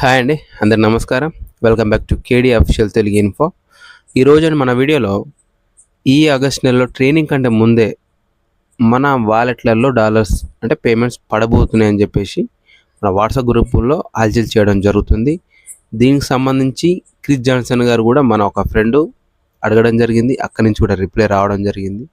Hi అండి, అందరు నమస్కారం. Welcome back to కేడీ official Telugu info. ఈరోజు మన వీడియోలో ఈ ఆగస్ట్ నెలలో ట్రైనింగ్ కంటే ముందే మన వాలెట్లలో డాలర్స్ అంటే పేమెంట్స్ పడబోతున్నాయని చెప్పేసి మన వాట్సాప్ గ్రూపుల్లో హల్చల్ చేయడం జరుగుతుంది. దీనికి సంబంధించి క్రిస్ జాన్సన్ గారు కూడా మన ఒక ఫ్రెండు అడగడం జరిగింది. అక్కడి నుంచి కూడా రిప్లై రావడం జరిగింది.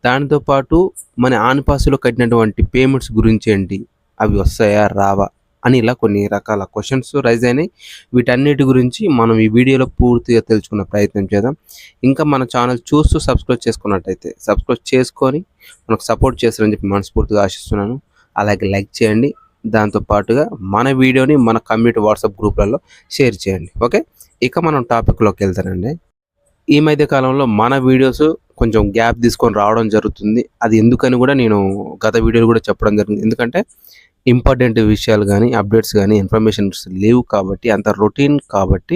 దాంతోపాటు మన ఆన్పాస్లో కట్టినటువంటి పేమెంట్స్ గురించి ఏంటి, అవి వస్తాయా రావా అని ఇలా కొన్ని రకాల క్వశ్చన్స్ రైజ్ అయినాయి. వీటన్నిటి గురించి మనం ఈ వీడియోలో పూర్తిగా తెలుసుకునే ప్రయత్నం చేద్దాం. ఇంకా మన ఛానల్ చూస్తూ సబ్స్క్రైబ్ చేసుకున్నట్టయితే సబ్స్క్రైబ్ చేసుకొని మనకు సపోర్ట్ చేస్తారని చెప్పి మనస్ఫూర్తిగా ఆశిస్తున్నాను. అలాగే లైక్ చేయండి. దాంతోపాటుగా మన వీడియోని మన కమ్యూనిటీ వాట్సాప్ గ్రూప్లలో షేర్ చేయండి. ఓకే, ఇక మనం టాపిక్లోకి వెళ్తానండి. ఈ మధ్య కాలంలో మన వీడియోస్ కొంచెం గ్యాప్ తీసుకొని రావడం జరుగుతుంది. అది ఎందుకని కూడా నేను గత వీడియోలు కూడా చెప్పడం జరిగింది. ఎందుకంటే ఇంపార్టెంట్ విషయాలు కానీ అప్డేట్స్ కానీ ఇన్ఫర్మేషన్స్ లేవు కాబట్టి, అంత రొటీన్ కాబట్టి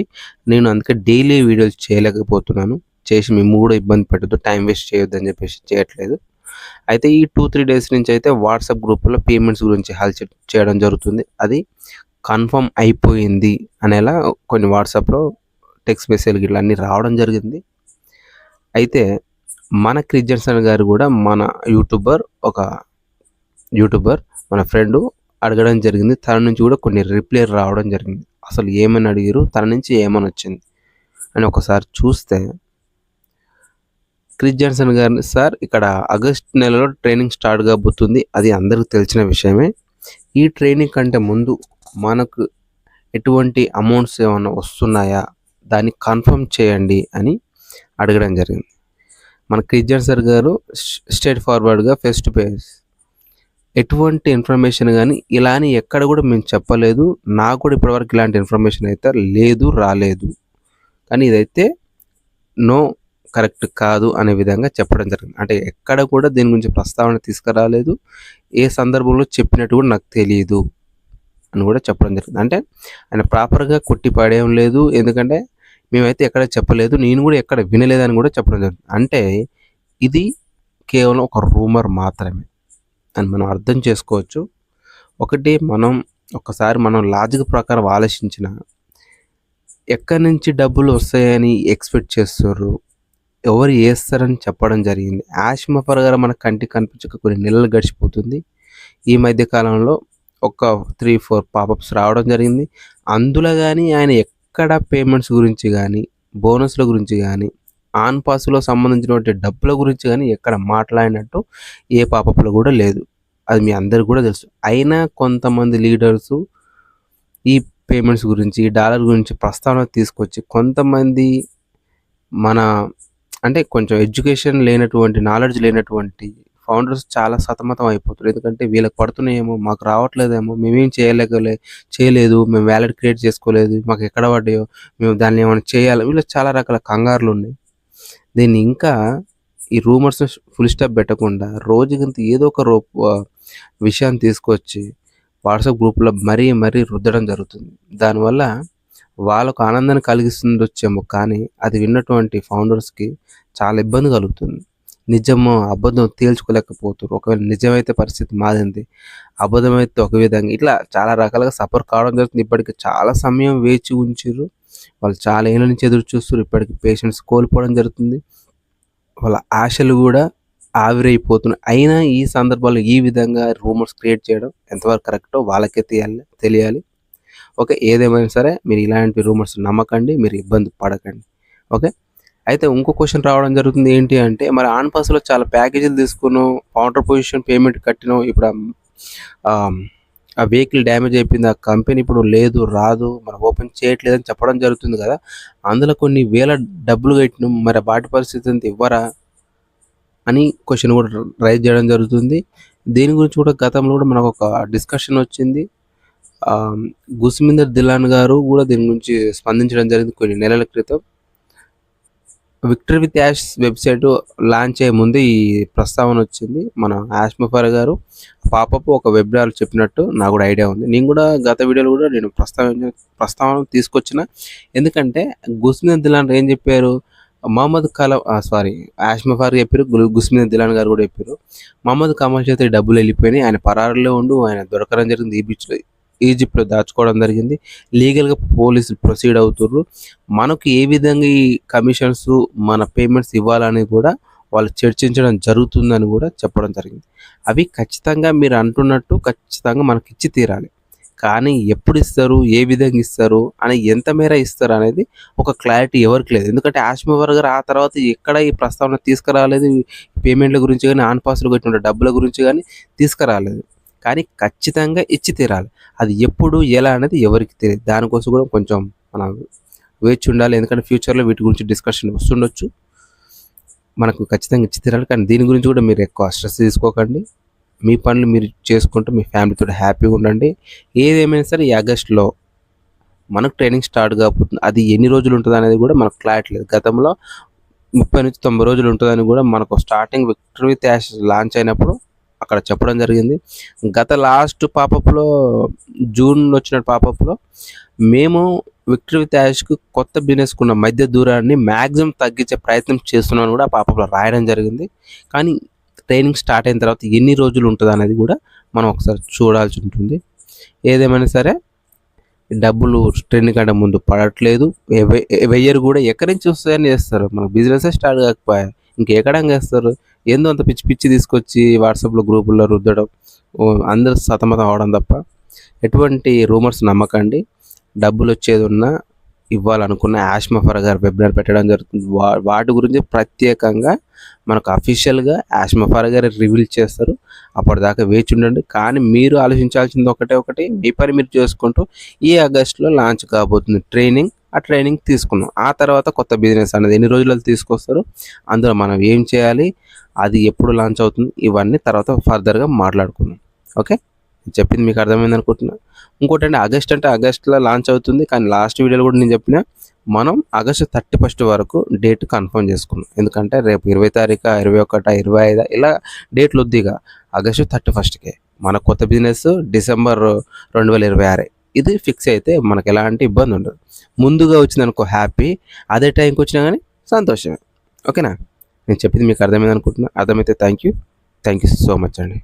నేను అందుకే డైలీ వీడియోస్ చేయలేకపోతున్నాను. చేసి మేము కూడా ఇబ్బంది పెట్టద్దు, టైం వేస్ట్ చేయొద్దు అని చెప్పేసి చేయట్లేదు. అయితే ఈ 2-3 డేస్ నుంచి అయితే వాట్సాప్ గ్రూప్లో పేమెంట్స్ గురించి హల్చల్ చేయడం జరుగుతుంది. అది కన్ఫర్మ్ అయిపోయింది అనేలా కొన్ని వాట్సాప్లో టెక్స్ట్ మెసేజ్ ఇట్లా అన్నీ రావడం జరిగింది. అయితే మన క్రిస్ జాన్సన్ గారు కూడా మన యూట్యూబర్ మన ఫ్రెండు అడగడం జరిగింది. తన నుంచి కూడా కొన్ని రిప్లై రావడం జరిగింది. అసలు ఏమని అడిగారు, తన నుంచి ఏమని వచ్చింది అని ఒకసారి చూస్తే, క్రిస్ జాన్సన్ గారిని, సార్ ఇక్కడ ఆగస్ట్ నెలలో ట్రైనింగ్ స్టార్ట్ కాబోతుంది, అది అందరికీ తెలిసిన విషయమే. ఈ ట్రైనింగ్ కంటే ముందు మనకు ఎటువంటి అమౌంట్స్ ఏమైనా వస్తున్నాయా, దాన్ని కన్ఫర్మ్ చేయండి అని అడగడం జరిగింది. మన క్రిస్ జాన్సన్ గారు స్ట్రైట్ ఫార్వర్డ్గా ఫేస్ టు ఫేస్ ఎటువంటి ఇన్ఫర్మేషన్ కానీ ఇలా అని ఎక్కడ కూడా మేము చెప్పలేదు, నాకు కూడా ఇప్పటివరకు ఇలాంటి ఇన్ఫర్మేషన్ అయితే లేదు, రాలేదు, కానీ ఇదైతే నో, కరెక్ట్ కాదు అనే విధంగా చెప్పడం జరిగింది. అంటే ఎక్కడ కూడా దీని గురించి ప్రస్తావన తీసుకురాలేదు, ఏ సందర్భంలో చెప్పినట్టు కూడా నాకు తెలియదు అని కూడా చెప్పడం జరిగింది. అంటే ఆయన ప్రాపర్గా కొట్టిపాడేం లేదు, ఎందుకంటే మేమైతే ఎక్కడ చెప్పలేదు, నేను కూడా ఎక్కడ వినలేదని కూడా చెప్పడం జరిగింది. అంటే ఇది కేవలం ఒక రూమర్ మాత్రమే అని మనం అర్థం చేసుకోవచ్చు. ఒకటి, ఒకసారి మనం లాజిక్ ప్రకారం ఆలోచించిన, ఎక్కడి నుంచి డబ్బులు వస్తాయని ఎక్స్పెక్ట్ చేస్తారు, ఎవరు వేస్తారని చెప్పడం జరిగింది. యాష్ మఫర్ గారు మన కంటికి కనిపించక కొన్ని నెలలు గడిచిపోతుంది. ఈ మధ్య కాలంలో ఒక 3-4 పాపప్స్ రావడం జరిగింది. అందులో కానీ ఆయన ఎక్కడ పేమెంట్స్ గురించి కానీ, బోనస్ల గురించి కానీ, ఆన్ పాస్లో సంబంధించినటువంటి డబ్బుల గురించి కానీ ఎక్కడ మాట్లాడినట్టు ఏ పాపప్లో కూడా లేదు. అది మీ అందరికి కూడా తెలుసు. అయినా కొంతమంది లీడర్సు ఈ పేమెంట్స్ గురించి, డాలర్ గురించి ప్రస్తావన తీసుకొచ్చి కొంతమంది అంటే కొంచెం ఎడ్యుకేషన్ లేనటువంటి, నాలెడ్జ్ లేనటువంటి ఫౌండర్స్ చాలా సతమతం అయిపోతారు. ఎందుకంటే వీళ్ళకి పడుతున్నాయేమో, మాకు రావట్లేదేమో, మేమేం చేయలేదు, మేము వ్యాలెట్ క్రియేట్ చేసుకోలేదు, మాకు ఎక్కడ పడ్డాయో, మేము దాన్ని ఏమైనా చేయాలి, వీళ్ళకి చాలా రకాల కంగారులు ఉన్నాయి. దీన్ని ఇంకా ఈ రూమర్స్ ఫుల్ స్టాప్ పెట్టకుండా రోజుకింత ఏదో ఒక విషయాన్ని తీసుకొచ్చి వాట్సాప్ గ్రూప్లో మరీ రుద్దడం జరుగుతుంది. దానివల్ల వాళ్ళకు ఆనందాన్ని కలిగిస్తుండొచ్చేమో, కానీ అది విన్నటువంటి ఫౌండర్స్కి చాలా ఇబ్బంది కలుగుతుంది. నిజమో అబద్ధం తేల్చుకోలేకపోతారు. ఒకవేళ నిజమైతే పరిస్థితి మారింది, అబద్ధమైతే ఒక విధంగా, ఇట్లా చాలా రకాలుగా సఫర్ కావడం జరుగుతుంది. ఇప్పటికి చాలా సమయం వేచి ఉంచారు వాళ్ళు, చాలా ఏళ్ళ నుంచి ఎదురు చూస్తారు. ఇప్పటికి పేషెంట్స్ కోల్పోవడం జరుగుతుంది, వాళ్ళ ఆశలు కూడా ఆవిరైపోతున్నాయి. అయినా ఈ సందర్భాల్లో ఈ విధంగా రూమర్స్ క్రియేట్ చేయడం ఎంతవరకు కరెక్టో వాళ్ళకే తెలియాలి. ఓకే, ఏదేమైనా సరే మీరు ఇలాంటి రూమర్స్ నమ్మకండి, మీరు ఇబ్బంది పడకండి. ఓకే, అయితే ఇంకో క్వశ్చన్ రావడం జరుగుతుంది. ఏంటి అంటే, మరి ఆన్ పాస్లో చాలా ప్యాకేజీలు తీసుకున్నాం, కౌంటర్ పొజిషన్ పేమెంట్ కట్టినాం, ఇప్పుడు ఆ వెహికల్ డ్యామేజ్ అయిపోయింది, ఆ కంపెనీ ఇప్పుడు లేదు, రాదు, మనం ఓపెన్ చేయట్లేదని చెప్పడం జరుగుతుంది కదా. అందులో కొన్ని వేల డబ్బులు కట్టినాం, మరి వాటి పరిస్థితి అంత ఇవ్వరా అని క్వశ్చన్ కూడా రైజ్ చేయడం జరుగుతుంది. దీని గురించి కూడా గతంలో కూడా మనకు ఒక డిస్కషన్ వచ్చింది. గుస్మిందర్ దిలాన్ గారు కూడా దీని గురించి స్పందించడం జరిగింది కొన్ని నెలల క్రితం. Victory with Yash website launch అయ్యే ముందు ఈ ప్రస్తావన వచ్చింది. మన యాష్ మఫర్ గారు పాపప్ ఒక వెబినార్ చెప్పినట్టు నాకు కూడా ఐడియా ఉంది. నేను కూడా గత వీడియోలో కూడా నేను ప్రస్తావన తీసుకొచ్చిన. ఎందుకంటే గుస్మిందర్ దిలాన్ ఏం చెప్పారు, యాష్ మఫర్ చెప్పారు, గుస్మిందర్ దిలాన్ గారు కూడా చెప్పారు, మహమ్మద్ కమాల్ చేత డబ్బులు వెళ్ళిపోయినాయి, ఆయన పరారులో ఉండు, ఆయన దొరకడం జరిగింది ఈ బీచ్లో. ఈజిప్ట్‌లో దాచుకోవడం జరిగింది. లీగల్‌గా పోలీసులు ప్రొసీడ్ అవుతుర్రు. మనకు ఏ విధంగా ఈ కమిషన్స్, మన పేమెంట్స్ ఇవ్వాలని కూడా వాళ్ళు చర్చించడం జరుగుతుందని కూడా చెప్పడం జరిగింది. అవి ఖచ్చితంగా మీరు అంటున్నట్టు ఖచ్చితంగా మనకిచ్చి తీరాలి. కానీ ఎప్పుడిస్తారు, ఏ విధంగా ఇస్తారు, అని ఎంత మేర ఇస్తారు అనేది ఒక క్లారిటీ ఎవరికీ లేదు. ఎందుకంటే ఆసిఫ్ గారు ఆ తర్వాత ఎక్కడ ఈ ప్రస్తావన తీసుకురాలేదు. పేమెంట్‌ల గురించి గాని, ఆన్ పాస్‌లు కొట్టిన డబ్బుల గురించి గాని తీసుకురాలేదు. కానీ ఖచ్చితంగా ఇచ్చి తీరాలి. అది ఎప్పుడు, ఎలా అనేది ఎవరికీ తెలీదు. దానికోసం కూడా కొంచెం మనం వేచి ఉండాలి. ఎందుకంటే ఫ్యూచర్‌లో వీటి గురించి డిస్కషన్ వస్తుండొచ్చు. మనకు ఖచ్చితంగా ఇచ్చి తీరాలి. కానీ దీని గురించి కూడా మీరు ఎక్కువ స్ట్రెస్ తీసుకోకండి. మీ పనులు మీరు చేసుకుంటూ మీ ఫ్యామిలీతో హ్యాపీగా ఉండండి. ఏదేమైనా సరే ఈ ఆగస్టులో మనకు ట్రైనింగ్ స్టార్ట్ కాబోతుంది. అది ఎన్ని రోజులు ఉంటదనేది కూడా మనకు క్లారిటీ లేదు. గతంలో 30-90 రోజులు ఉంటదని కూడా మనకు starting victory with Yash launch అయినప్పుడు అక్కడ చెప్పడం జరిగింది. గత లాస్ట్ పాపప్‌లో జూన్‌లో వచ్చిన పాపప్‌లో మేము విక్టరీ విత్ యాష్‌కు కొత్త బిజినెస్‌కున్న మధ్య దూరాన్ని మాక్సిమం తగ్గించే ప్రయత్నం చేస్తున్నామని కూడా ఆ పాపప్‌లో రాయడం జరిగింది. కానీ ట్రైనింగ్ స్టార్ట్ అయిన తర్వాత ఎన్ని రోజులు ఉంటదనేది కూడా మనం ఒకసారి చూడాల్సి ఉంటుంది. ఏదేమైనా సరే డబ్బులు ట్రైనింగ్ కంటే ముందు పడట్లేదు. వెయ్యరు కూడా. ఎక్కడి నుంచి వస్తాయని చేస్తారు. మనకు బిజినెసే స్టార్ట్ కాకపోయే ఇంకెక్కడంగా ఏస్తారు. ఏందో అంత పిచ్చి పిచ్చి తీసుకొచ్చి వాట్సాప్‌లో గ్రూపుల్లో రుద్దడం. అందరూ సతమతం అవ్వడం తప్ప ఎటువంటి రూమర్స్ నమ్మకండి. డబ్బులొచ్చేదున్నా ఇవ్వాలనుకున్న యాష్మఫర్ గారు వెబినార్ పెట్టడం జరుగుతుంది. వాటి గురించి ప్రత్యేకంగా మనకు అఫీషియల్‌గా యాష్మఫర్ గారు రివీల్ చేస్తారు. అప్పటిదాకా వేచి ఉండండి. కానీ మీరు ఆలోచించాల్సింది ఒకటి మీ పని మీరు చేసుకుంటూ ఈ ఆగస్టులో లాంచ్ కాబోతుంది ట్రైనింగ్. ఆ ట్రైనింగ్ తీసుకున్నాం. ఆ తర్వాత కొత్త బిజినెస్ అనేది ఎన్ని రోజులలో తీసుకొస్తారు, అందులో మనం ఏం చేయాలి, అది ఎప్పుడు లాంచ్ అవుతుంది, ఇవన్నీ తర్వాత ఫర్దర్‌గా మాట్లాడుకుందాం. ఓకే. చెప్పింది మీకు అర్థమైంది అనుకుంటున్నా. ఇంకోటండి, ఆగస్ట్ అంటే ఆగస్టులో లాంచ్ అవుతుంది. కానీ లాస్ట్ వీడియోలో కూడా నేను చెప్పిన మనం ఆగస్టు 31 వరకు డేట్ కన్ఫర్మ్ చేసుకున్నాం. ఎందుకంటే రేపు 20 తారీఖు, 21, 25 ఇలా డేట్లు వద్దిగా. ఆగస్టు 31కే మన కొత్త బిజినెస్ డిసెంబర్ 2026 ఇది ఫిక్స్ అయితే మనకు ఎలాంటి ఇబ్బంది ఉండదు. ముందుగా వచ్చిందనుకో హ్యాపీ, అదే టైంకి వచ్చినా కానీ సంతోషమే. ఓకేనా. నేను చెప్పింది మీకు అర్థమైంది అనుకుంటున్నా. అర్థమైతే థ్యాంక్ యూ సో మచ్ అండి.